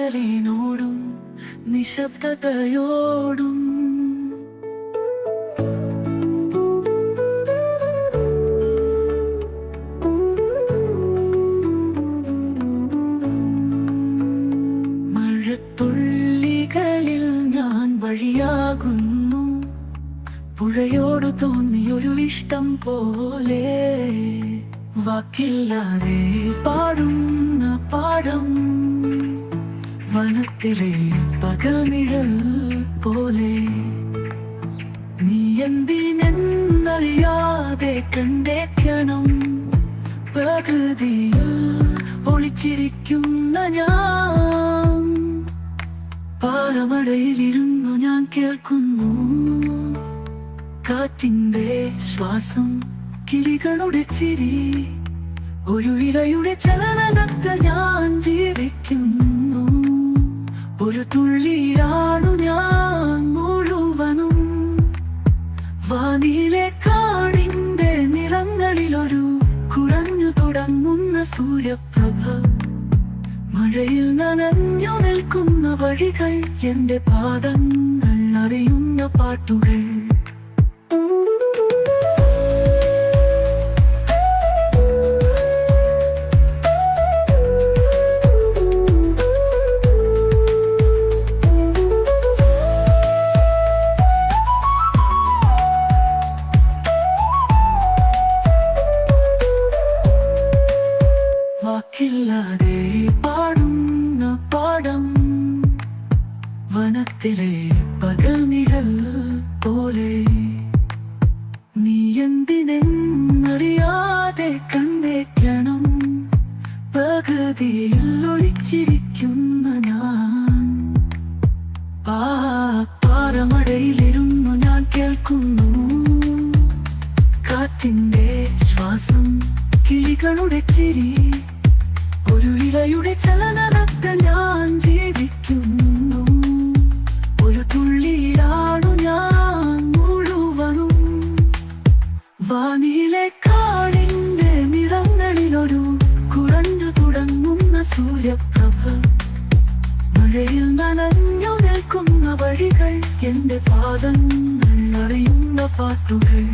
കടലിനോടും നിശബ്ദതയോടും മഴത്തുള്ളികളിൽ ഞാൻ വഴിയാകുന്നു, പുഴയോട് തോന്നിയൊരു ഇഷ്ടം പോലെ. വാക്കില്ലാതെ പാടുന്ന പാടം, വനത്തിലെ പകൽ നിഴൽ പോലെ. നീ എന്തിനെന്നറിയാതെ കണ്ടേക്കണം, പ്രകൃതിയിൽ ഒളിച്ചിരിക്കുന്ന ഞാൻ. പാറമടയിലിരുന്നു ഞാൻ കേൾക്കുന്നു കാറ്റിന്റെ ശ്വാസം, കിളികളുടെ ചിരി, ഒരു ഇലയുടെ ചലനത്തിൽ ഞാൻ ജീവിക്കുന്നു. ഒരു തുള്ളിയിലാണു ഞാൻ മുഴുവനും. വാനിലെ കാടിന്റെ നിറങ്ങളിലൊരു കുറഞ്ഞു തുടങ്ങുന്ന സൂര്യപ്രഭ, മഴയിൽ നനഞ്ഞു നിൽക്കുന്ന വഴികൾ, എന്റെ പാദങ്ങൾ അറിയുന്ന പാട്ടുകൾ. വാക്കില്ലാതെ പാടുന്ന പാടം, വനത്തിലെ പകൽ നിഴൽ പോലെ. നീ എന്തിനെന്നറിയാതെ കണ്ടേക്കണം, പ്രകൃതിയിൽ ഒളിച്ചിരിക്കുന്ന ഞാൻ. പാറമടയിലിരുന്നു ഞാൻ കേൾക്കുന്നു കാറ്റിന്റെ ശ്വാസം, കിളികളുടെ ചിരി, ഒരു ഇലയുടെ ചലനത്തിൽ ഞാൻ ജീവിക്കുന്നു. ഒരു തുള്ളിയിലാണു ഞാൻ മുഴുവനും. വാനിലെ കാടിന്റെ നിറങ്ങളിലൊരു കുറഞ്ഞു തുടങ്ങുന്ന സൂര്യപ്രഭ, മഴയിൽ നനഞ്ഞു നിൽക്കുന്ന വഴികൾ, എന്റെ പാദങ്ങൾ അറിയുന്ന പാട്ടുകൾ.